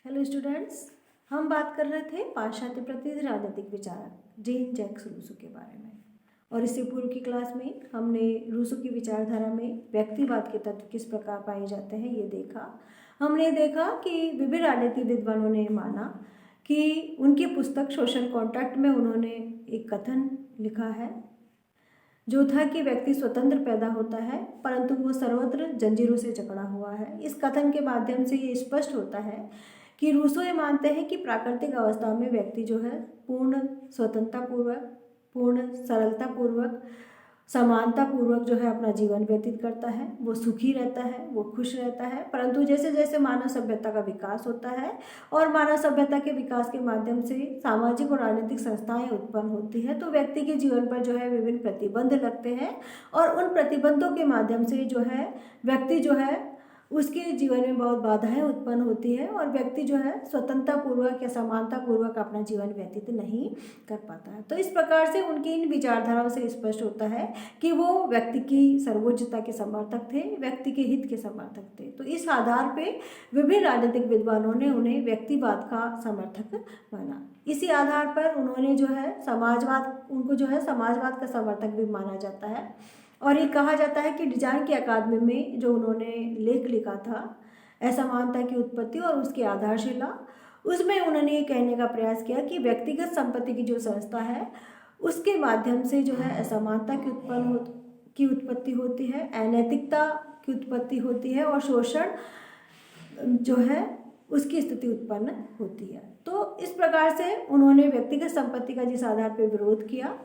Hello students, हम बात कर रहे थे पाश्चात्य प्रसिद्ध राजनीतिक विचारक जीन जैक्स रूसो के बारे में। और इससे पूर्व की क्लास में हमने रूसो की विचारधारा में व्यक्तिवाद के तत्व किस प्रकार पाए जाते हैं ये देखा। हमने देखा कि विभिन्न राजनीतिक विद्वानों ने माना कि उनकी पुस्तक सोशल कॉन्ट्रैक्ट में उन्होंने एक कथन लिखा है जो था कि व्यक्ति स्वतंत्र पैदा होता है परंतु वो सर्वत्र जंजीरों से जकड़ा हुआ है। इस कथन के माध्यम से ये स्पष्ट होता है कि रूसो ये मानते हैं कि प्राकृतिक अवस्था में व्यक्ति जो है पूर्ण स्वतंत्रता पूर्वक, पूर्ण सरलता पूर्वक, समानता पूर्वक जो है अपना जीवन व्यतीत करता है, वो सुखी रहता है, वो खुश रहता है। परंतु जैसे जैसे मानव सभ्यता का विकास होता है और मानव सभ्यता के विकास के माध्यम से सामाजिक और राजनीतिक संस्थाएं उत्पन्न होती है तो व्यक्ति के जीवन पर जो है विभिन्न प्रतिबंध लगते हैं और उन प्रतिबंधों के माध्यम से जो है व्यक्ति जो है उसके जीवन में बहुत बाधाएं उत्पन्न होती है और व्यक्ति जो है स्वतंत्रता पूर्वक या समानता पूर्वक अपना जीवन व्यतीत नहीं कर पाता है। तो इस प्रकार से उनकी इन विचारधाराओं से स्पष्ट होता है कि वो व्यक्ति की सर्वोच्चता के समर्थक थे, व्यक्ति के हित के समर्थक थे। तो इस आधार पे विभिन्न राजनीतिक विद्वानों ने उन्हें व्यक्तिवाद का समर्थक माना। इसी आधार पर उन्होंने जो है उनको जो है समाजवाद का समर्थक भी माना जाता है। और ये कहा जाता है कि डिजाइन की अकादमी में जो उन्होंने लेख लिखा था असमानता की उत्पत्ति और उसकी आधारशिला, उसमें उन्होंने ये कहने का प्रयास किया कि व्यक्तिगत संपत्ति की जो संस्था है उसके माध्यम से जो है असमानता की उत्पत्ति होती है, अनैतिकता की उत्पत्ति होती है और शोषण जो है उसकी स्थिति उत्पन्न होती है। तो इस प्रकार से उन्होंने व्यक्तिगत संपत्ति का जिस आधार पर विरोध किया,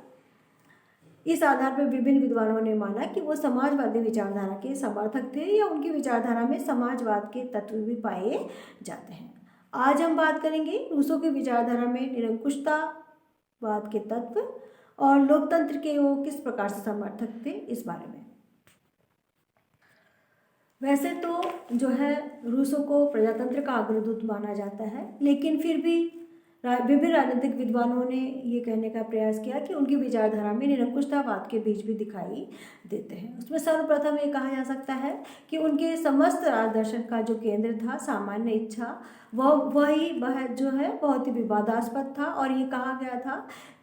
इस आधार पर विभिन्न विद्वानों ने माना कि वो समाजवादी विचारधारा के समर्थक थे या उनकी विचारधारा में समाजवाद के तत्व भी पाए जाते हैं। आज हम बात करेंगे रूसो की विचारधारा में निरंकुशतावाद के तत्व और लोकतंत्र के वो किस प्रकार से समर्थक थे इस बारे में। वैसे तो जो है रूसो को प्रजातंत्र का अग्रदूत माना जाता है, लेकिन फिर भी विभिन्न राजनीतिक विद्वानों ने ये कहने का प्रयास किया कि उनकी विचारधारा में निरंकुशतावाद के बीज भी दिखाई देते हैं। उसमें सर्वप्रथम ये कहा जा सकता है कि उनके समस्त राजदर्शन का जो केंद्र था सामान्य इच्छा, वह जो है बहुत ही विवादास्पद था। और ये कहा गया था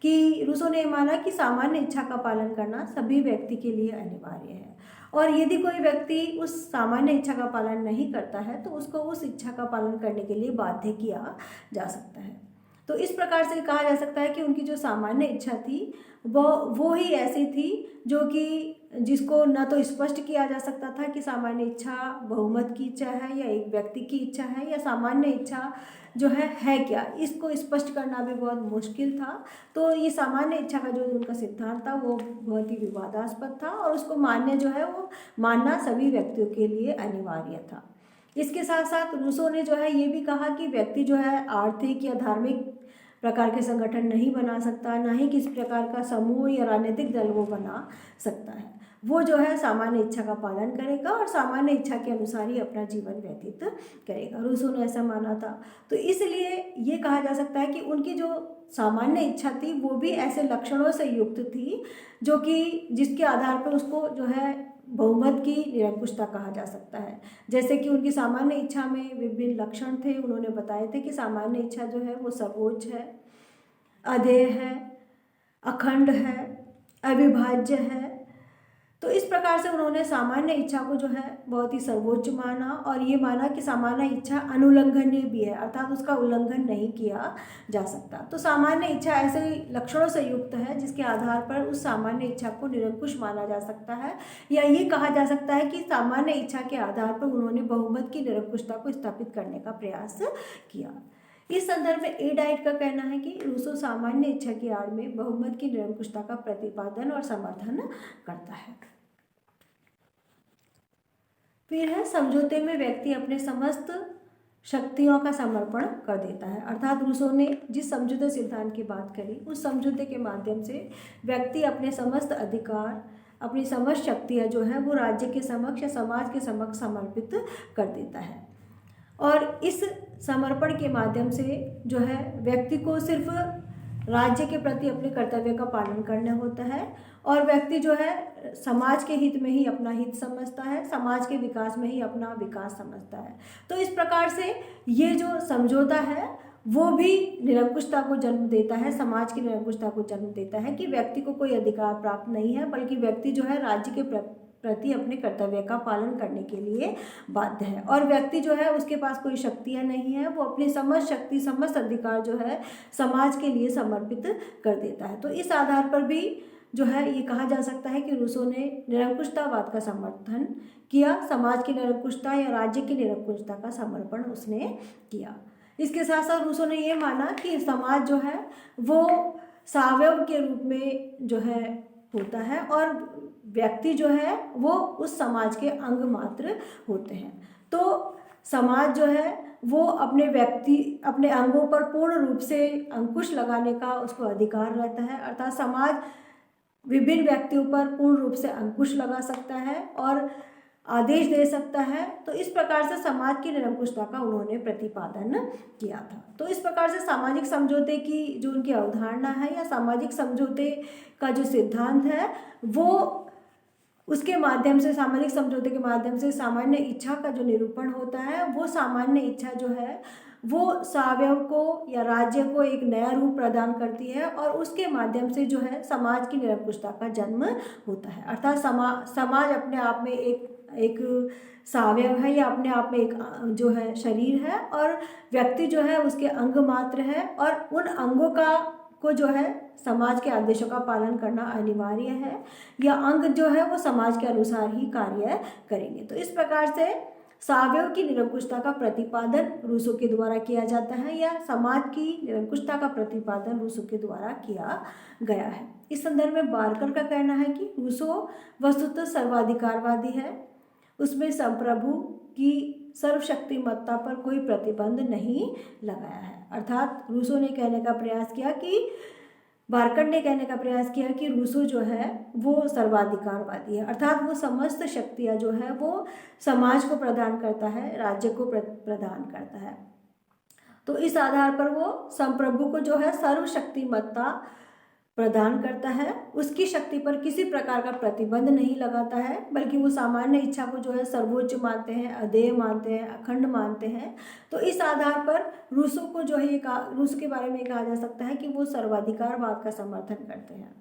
कि रूसो ने माना कि सामान्य इच्छा का पालन करना सभी व्यक्ति के लिए अनिवार्य है और यदि कोई व्यक्ति उस सामान्य इच्छा का पालन नहीं करता है तो उसको उस इच्छा का पालन करने के लिए बाध्य किया जा सकता है। तो इस प्रकार से कहा जा सकता है कि उनकी जो सामान्य इच्छा थी वो ही ऐसी थी जो कि जिसको न तो स्पष्ट किया जा सकता था कि सामान्य इच्छा बहुमत की इच्छा है या एक व्यक्ति की इच्छा है या सामान्य इच्छा जो है क्या, इसको स्पष्ट करना भी बहुत मुश्किल था। तो ये सामान्य इच्छा का जो उनका सिद्धांत था वो बहुत ही विवादास्पद था और उसको मानना सभी व्यक्तियों के लिए अनिवार्य था। इसके साथ साथ रूसो ने जो है ये भी कहा कि व्यक्ति जो है आर्थिक या धार्मिक प्रकार के संगठन नहीं बना सकता, ना ही किसी प्रकार का समूह या राजनीतिक दल वो बना सकता है। वो जो है सामान्य इच्छा का पालन करेगा और सामान्य इच्छा के अनुसार ही अपना जीवन व्यतीत करेगा। रूसो ने ऐसा माना था। तो इसलिए ये कहा जा सकता है कि उनकी जो सामान्य इच्छा थी वो भी ऐसे लक्षणों से युक्त थी जो कि जिसके आधार पर उसको जो है बहुमत की निरंकुशता कहा जा सकता है। जैसे कि उनकी सामान्य इच्छा में विभिन्न लक्षण थे, उन्होंने बताए थे कि सामान्य इच्छा जो है वो सर्वोच्च है, अधेय है, अखंड है, अविभाज्य है। तो इस प्रकार से उन्होंने सामान्य इच्छा को जो है बहुत ही सर्वोच्च माना और ये माना कि सामान्य इच्छा अनुल्लंघनीय भी है, अर्थात उसका उल्लंघन नहीं किया जा सकता। तो सामान्य इच्छा ऐसे लक्षणों से युक्त है जिसके आधार पर उस सामान्य इच्छा को निरंकुश माना जा सकता है या ये कहा जा सकता है कि सामान्य इच्छा के आधार पर उन्होंने बहुमत की निरंकुशता को स्थापित करने का प्रयास किया। इस संदर्भ में एडाइट का कहना है कि रूसो सामान्य इच्छा की आड़ में बहुमत की निरंकुशता का प्रतिपादन और समर्थन करता है। फिर है समझौते में व्यक्ति अपने समस्त शक्तियों का समर्पण कर देता है, अर्थात रूसो ने जिस समझौते सिद्धांत की बात करी उस समझौते के माध्यम से व्यक्ति अपने समस्त अधिकार, अपनी समस्त शक्तियाँ जो है वो राज्य के समक्ष या समाज के समक्ष समर्पित कर देता है। और इस समर्पण के माध्यम से जो है व्यक्ति को सिर्फ राज्य के प्रति अपने कर्तव्य का पालन करना होता है और व्यक्ति जो है समाज के हित में ही अपना हित समझता है, समाज के विकास में ही अपना विकास समझता है। तो इस प्रकार से ये जो समझौता है वो भी निरंकुशता को जन्म देता है, समाज की निरंकुशता को जन्म देता है कि व्यक्ति को कोई अधिकार प्राप्त नहीं है, बल्कि व्यक्ति जो है राज्य के प्रति अपने कर्तव्य का पालन करने के लिए बाध्य है। और व्यक्ति जो है उसके पास कोई शक्तियाँ नहीं है, वो अपनी समस्त शक्ति समस्त अधिकार जो है समाज के लिए समर्पित कर देता है। तो इस आधार पर भी जो है ये कहा जा सकता है कि रूसो ने निरंकुशतावाद का समर्थन किया, समाज की निरंकुशता या राज्य की निरंकुशता का समर्पण उसने किया। इसके साथ साथ रूसो ने ये माना कि समाज जो है वो सावयव के रूप में जो है होता है और व्यक्ति जो है वो उस समाज के अंग मात्र होते हैं। तो समाज जो है वो अपने अंगों पर पूर्ण रूप से अंकुश लगाने का उसको अधिकार रहता है, अर्थात समाज विभिन्न व्यक्तियों पर पूर्ण रूप से अंकुश लगा सकता है और आदेश दे सकता है। तो इस प्रकार से समाज की निरंकुशता का उन्होंने प्रतिपादन किया था। तो इस प्रकार से सामाजिक समझौते की जो उनकी अवधारणा है या सामाजिक समझौते का जो सिद्धांत है वो उसके माध्यम से, सामाजिक समझौते के माध्यम से सामान्य इच्छा का जो निरूपण होता है वो सामान्य इच्छा जो है वो सावयव को या राज्य को एक नया रूप प्रदान करती है और उसके माध्यम से जो है समाज की निरंकुशता का जन्म होता है। अर्थात समाज अपने आप में एक सावयव है या अपने आप में एक जो है शरीर है और व्यक्ति जो है उसके अंग मात्र है और उन अंगों को जो है समाज के आदेशों का पालन करना अनिवार्य है या अंग जो है वो समाज के अनुसार ही कार्य करेंगे। तो इस प्रकार से सावयव की निरंकुशता का प्रतिपादन रूसो के द्वारा किया जाता है या समाज की निरंकुशता का प्रतिपादन रूसो के द्वारा किया गया है। इस संदर्भ में बारकर का कहना है कि रूसो वस्तुतः सर्वाधिकारवादी है, उसमें संप्रभु की सर्वशक्तिमत्ता पर कोई प्रतिबंध नहीं लगाया है। अर्थात रूसो ने कहने का प्रयास किया कि बारकर ने कहने का प्रयास किया कि रूसो जो है वो सर्वाधिकारवादी है, अर्थात वो समस्त शक्तियाँ जो है वो समाज को प्रदान करता है, राज्य को प्रदान करता है। तो इस आधार पर वो संप्रभु को जो है सर्वशक्तिमत्ता प्रदान करता है, उसकी शक्ति पर किसी प्रकार का प्रतिबंध नहीं लगाता है, बल्कि वो सामान्य इच्छा को जो है सर्वोच्च मानते हैं, अदेय मानते हैं, अखंड मानते हैं। तो इस आधार पर रूसो को जो है रूस के बारे में कहा जा सकता है कि वो सर्वाधिकारवाद का समर्थन करते हैं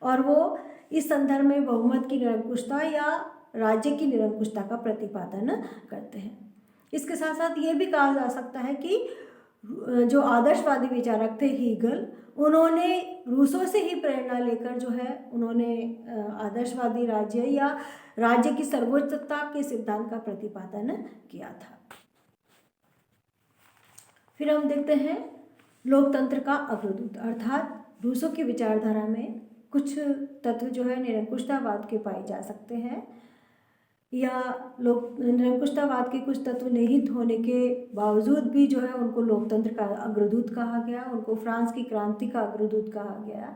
और वो इस संदर्भ में बहुमत की निरंकुशता या राज्य की निरंकुशता का प्रतिपादन करते हैं। इसके साथ साथ ये भी कहा जा सकता है कि जो आदर्शवादी विचारक थे हीगल, उन्होंने रूसो से ही प्रेरणा लेकर जो है उन्होंने आदर्शवादी राज्य या राज्य की सर्वोच्चता के सिद्धांत का प्रतिपादन किया था। फिर हम देखते हैं लोकतंत्र का अग्रदूत, अर्थात रूसो की विचारधारा में कुछ तत्व जो है निरंकुशतावाद के पाए जा सकते हैं या निरंकुशतावाद के कुछ तत्व निहित होने के बावजूद भी जो है उनको लोकतंत्र का अग्रदूत कहा गया, उनको फ्रांस की क्रांति का अग्रदूत कहा गया।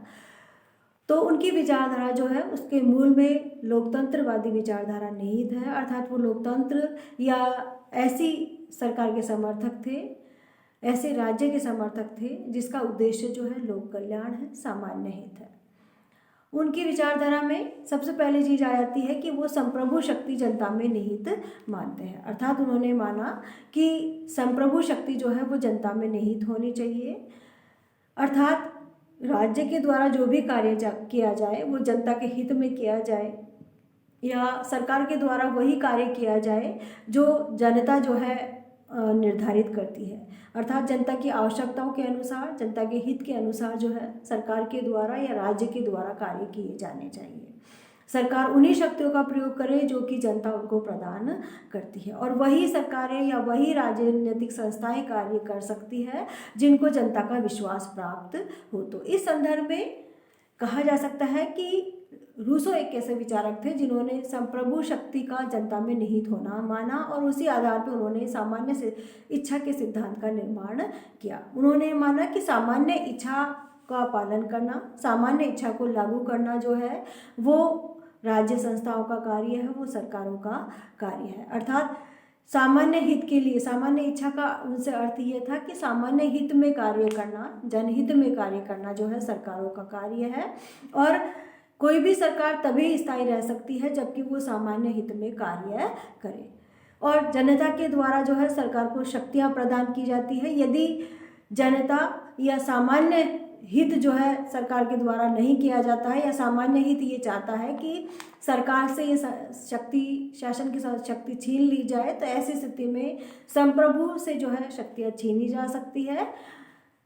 तो उनकी विचारधारा जो है उसके मूल में लोकतंत्रवादी विचारधारा निहित है, अर्थात वो लोकतंत्र या ऐसी सरकार के समर्थक थे, ऐसे राज्य के समर्थक थे जिसका उद्देश्य जो है लोक कल्याण है, सामान्य हित है। उनकी विचारधारा में सबसे पहली चीज आ जाती है कि वो संप्रभु शक्ति जनता में निहित मानते हैं, अर्थात उन्होंने माना कि संप्रभु शक्ति जो है वो जनता में निहित होनी चाहिए, अर्थात राज्य के द्वारा जो भी कार्य किया जाए वो जनता के हित में किया जाए या सरकार के द्वारा वही कार्य किया जाए जो जनता जो है निर्धारित करती है, अर्थात जनता की आवश्यकताओं के अनुसार, जनता के हित के अनुसार जो है सरकार के द्वारा या राज्य के द्वारा कार्य किए जाने चाहिए। सरकार उन्हीं शक्तियों का प्रयोग करे जो कि जनता उनको प्रदान करती है और वही सरकारें या वही राजनीतिक संस्थाएं कार्य कर सकती है जिनको जनता का विश्वास प्राप्त हो। तो इस संदर्भ में कहा जा सकता है कि रूसो एक ऐसे विचारक थे जिन्होंने संप्रभु शक्ति का जनता में निहित होना माना और उसी आधार पर उन्होंने सामान्य से इच्छा के सिद्धांत का निर्माण किया। उन्होंने माना कि सामान्य इच्छा का पालन करना, सामान्य इच्छा को लागू करना जो है वो राज्य संस्थाओं का कार्य है, वो सरकारों का कार्य है, अर्थात सामान्य हित के लिए, सामान्य इच्छा का उनसे अर्थ ये था कि सामान्य हित में कार्य करना, जनहित में कार्य करना जो है सरकारों का कार्य है और कोई भी सरकार तभी स्थायी रह सकती है जबकि वो सामान्य हित में कार्य करे और जनता के द्वारा जो है सरकार को शक्तियाँ प्रदान की जाती है। यदि जनता या सामान्य हित जो है सरकार के द्वारा नहीं किया जाता है या सामान्य हित ये चाहता है कि सरकार से ये शासन की शक्ति छीन ली जाए, तो ऐसी स्थिति में संप्रभु से जो है शक्तियाँ छीनी जा सकती है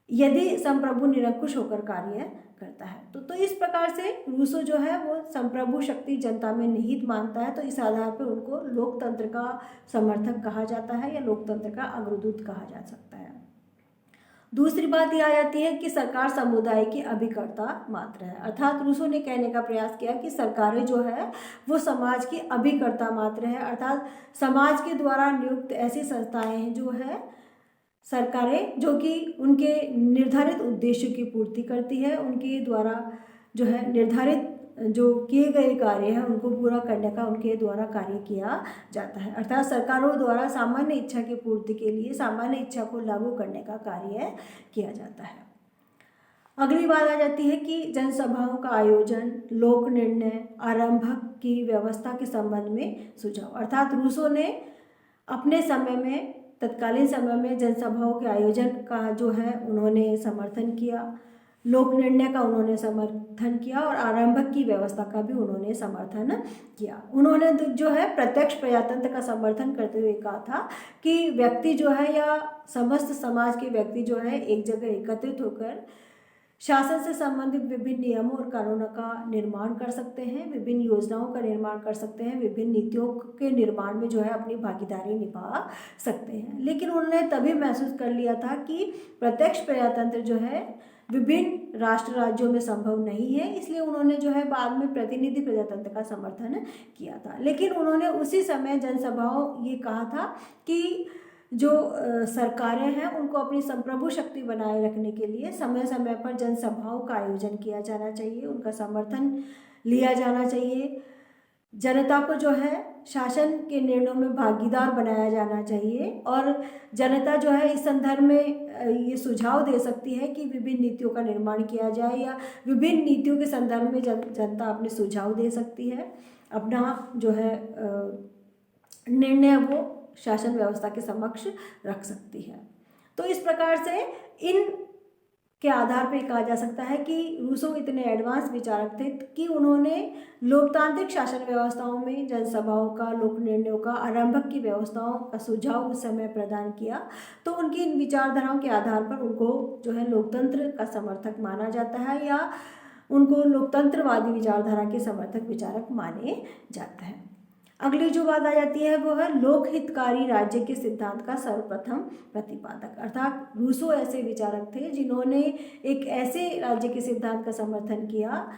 यदि संप्रभु निरंकुश होकर कार्य करता है। तो इस प्रकार से रूसो जो है वो संप्रभु शक्ति जनता में निहित मानता है। तो इस आधार पर उनको लोकतंत्र का समर्थक कहा जाता है या लोकतंत्र का अग्रदूत कहा जा सकता है। दूसरी बात यह आ जाती है कि सरकार समुदाय की अभिकर्ता मात्र है, अर्थात रूसो ने कहने का प्रयास किया कि सरकारें जो है वो समाज की अभिकर्ता मात्र है, अर्थात समाज के द्वारा नियुक्त ऐसी संस्थाएं हैं जो है सरकारें जो कि उनके निर्धारित उद्देश्य की पूर्ति करती है, उनके द्वारा जो है निर्धारित जो किए गए कार्य हैं उनको पूरा करने का उनके द्वारा कार्य किया जाता है। अर्थात सरकारों द्वारा सामान्य इच्छा की पूर्ति के लिए सामान्य इच्छा को लागू करने का कार्य किया जाता है। अगली बात आ जाती है कि जनसभाओं का आयोजन, लोक निर्णय, आरंभक की व्यवस्था के संबंध में सुझाव, अर्थात रूसो ने अपने समय में तत्कालीन समय में जनसभाओं के आयोजन का जो है उन्होंने समर्थन किया, लोक निर्णय का उन्होंने समर्थन किया और आरंभक की व्यवस्था का भी उन्होंने समर्थन किया। उन्होंने जो है प्रत्यक्ष प्रजातंत्र का समर्थन करते हुए कहा था कि व्यक्ति जो है या समस्त समाज के व्यक्ति जो है एक जगह एकत्रित होकर शासन से संबंधित विभिन्न नियमों और कानूनों का निर्माण कर सकते हैं, विभिन्न योजनाओं का निर्माण कर सकते हैं, विभिन्न नीतियों के निर्माण में जो है अपनी भागीदारी निभा सकते हैं। लेकिन उन्होंने तभी महसूस कर लिया था कि प्रत्यक्ष प्रजातंत्र जो है विभिन्न राष्ट्र राज्यों में संभव नहीं है, इसलिए उन्होंने जो है बाद में प्रतिनिधि प्रजातंत्र का समर्थन किया था। लेकिन उन्होंने उसी समय जनसभाओं ये कहा था कि जो सरकारें हैं उनको अपनी संप्रभु शक्ति बनाए रखने के लिए समय समय पर जनसभाओं का आयोजन किया जाना चाहिए, उनका समर्थन लिया जाना चाहिए, जनता को जो है शासन के निर्णयों में भागीदार बनाया जाना चाहिए और जनता जो है इस संदर्भ में ये सुझाव दे सकती है कि विभिन्न नीतियों का निर्माण किया जाए या विभिन्न नीतियों के संदर्भ में जनता अपने सुझाव दे सकती है, अपना जो है निर्णय वो शासन व्यवस्था के समक्ष रख सकती है। तो इस प्रकार से इन के आधार पर कहा जा सकता है कि रूसो इतने एडवांस विचारक थे कि उन्होंने लोकतांत्रिक शासन व्यवस्थाओं में जनसभाओं का, लोक निर्णयों का, आरंभक की व्यवस्थाओं का सुझाव उस समय प्रदान किया। तो उनकी इन विचारधाराओं के आधार पर उनको जो है लोकतंत्र का समर्थक माना जाता है या उनको लोकतंत्रवादी विचारधारा के समर्थक विचारक माने जाते हैं। अगली जो बात आ जाती है वो है लोकहितकारी राज्य के सिद्धांत का सर्वप्रथम प्रतिपादक, अर्थात रूसो ऐसे विचारक थे जिन्होंने एक ऐसे राज्य के सिद्धांत का समर्थन किया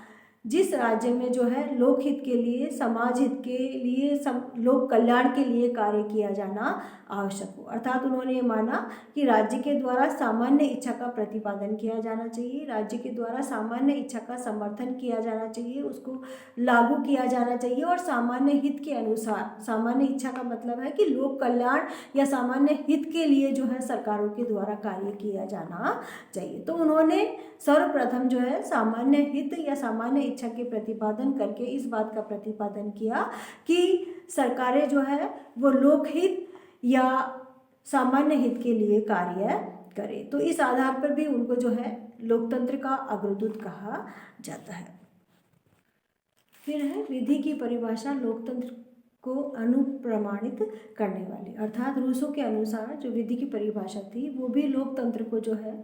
जिस राज्य में जो है लोकहित के लिए, समाज हित के लिए, लोक कल्याण के लिए कार्य किया जाना आवश्यक हो। अर्थात उन्होंने ये माना कि राज्य के द्वारा सामान्य इच्छा का प्रतिपादन किया जाना चाहिए, राज्य के द्वारा सामान्य इच्छा का समर्थन किया जाना चाहिए, उसको लागू किया जाना चाहिए और सामान्य हित के अनुसार, सामान्य इच्छा का मतलब है कि लोक कल्याण या सामान्य हित के लिए जो है सरकारों के द्वारा कार्य किया जाना चाहिए। तो उन्होंने सर्वप्रथम जो है सामान्य हित या सामान्य इच्छा के प्रतिपादन करके इस बात का प्रतिपादन किया कि सरकारें जो है वो लोकहित या सामान्य हित के लिए कार्य करें। तो इस आधार पर भी उनको जो है लोकतंत्र का अग्रदूत कहा जाता है। फिर है विधि की परिभाषा लोकतंत्र को अनुप्रमाणित करने वाली, अर्थात रूसो के अनुसार जो विधि की परिभाषा थी वो भी लोकतंत्र को जो है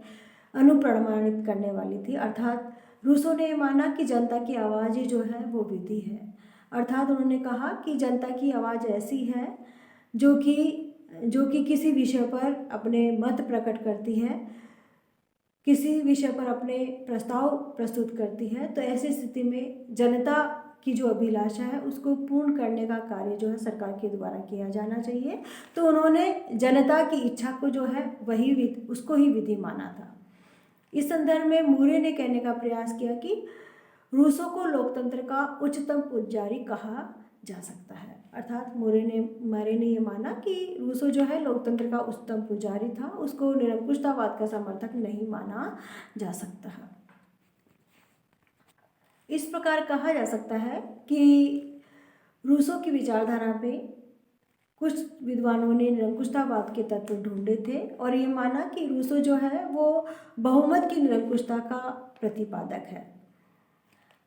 अनुप्रमाणित करने वाली थी। अर्थात रूसो ने माना कि जनता की आवाज़ जो है वो विधि है, अर्थात उन्होंने कहा कि जनता की आवाज़ ऐसी है जो कि किसी विषय पर अपने मत प्रकट करती है, किसी विषय पर अपने प्रस्ताव प्रस्तुत करती है। तो ऐसी स्थिति में जनता की जो अभिलाषा है उसको पूर्ण करने का कार्य जो है सरकार के द्वारा किया जाना चाहिए। तो उन्होंने जनता की इच्छा को जो है उसको ही विधि माना था। इस संदर्भ में मूरे ने कहने का प्रयास किया कि रूसो को लोकतंत्र का उच्चतम पुजारी कहा जा सकता है, अर्थात मूरे ने ये माना कि रूसो जो है लोकतंत्र का उच्चतम पुजारी था, उसको निरंकुशतावाद का समर्थक नहीं माना जा सकता है। इस प्रकार कहा जा सकता है कि रूसो की विचारधारा में कुछ विद्वानों ने निरंकुशतावाद के तत्व ढूंढे थे और ये माना कि रूसो जो है वो बहुमत की निरंकुशता का प्रतिपादक है।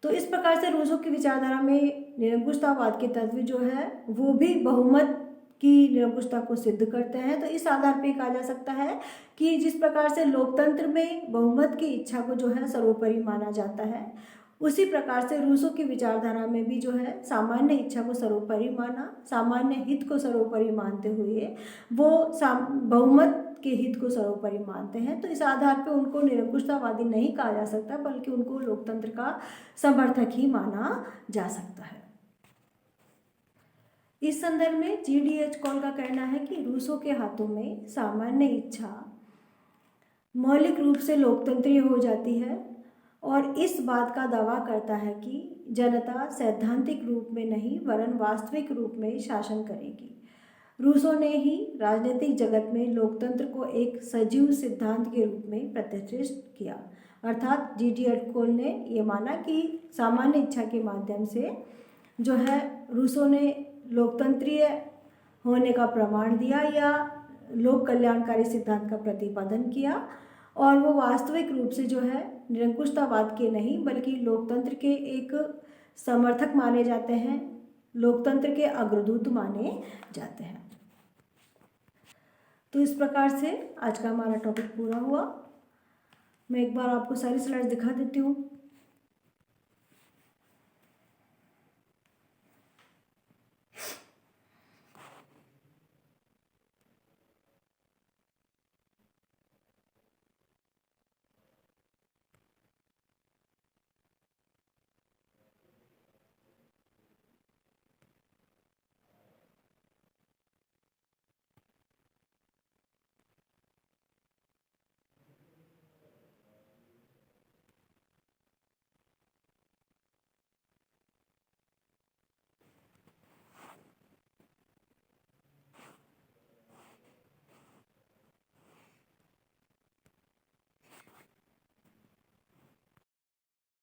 तो इस प्रकार से रूसो की विचारधारा में निरंकुशतावाद के तत्व जो है वो भी बहुमत की निरंकुशता को सिद्ध करते हैं। तो इस आधार पर कहा जा सकता है कि जिस प्रकार से लोकतंत्र में बहुमत की इच्छा को जो है सर्वोपरि माना जाता है, उसी प्रकार से रूसो की विचारधारा में भी जो है सामान्य इच्छा को सर्वोपरि माना, सामान्य हित को सर्वोपरि मानते हुए वो बहुमत के हित को सर्वोपरि मानते हैं। तो इस आधार पर उनको निरंकुशतावादी नहीं कहा जा सकता, बल्कि उनको लोकतंत्र का समर्थक ही माना जा सकता है। इस संदर्भ में GDH कॉल का कहना है कि रूसो के हाथों में सामान्य इच्छा मौलिक रूप से लोकतंत्रीय हो जाती है और इस बात का दावा करता है कि जनता सैद्धांतिक रूप में नहीं वरन वास्तविक रूप में शासन करेगी। रूसो ने ही राजनीतिक जगत में लोकतंत्र को एक सजीव सिद्धांत के रूप में प्रतिष्ठित किया। अर्थात GDH कॉल ने ये माना कि सामान्य इच्छा के माध्यम से जो है रूसो ने लोकतंत्रीय होने का प्रमाण दिया या लोक कल्याणकारी सिद्धांत का प्रतिपादन किया और वो वास्तविक रूप से जो है निरंकुशतावाद के नहीं बल्कि लोकतंत्र के एक समर्थक माने जाते हैं, लोकतंत्र के अग्रदूत माने जाते हैं। तो इस प्रकार से आज का हमारा टॉपिक पूरा हुआ। मैं एक बार आपको सारी स्लाइड्स दिखा देती हूँ।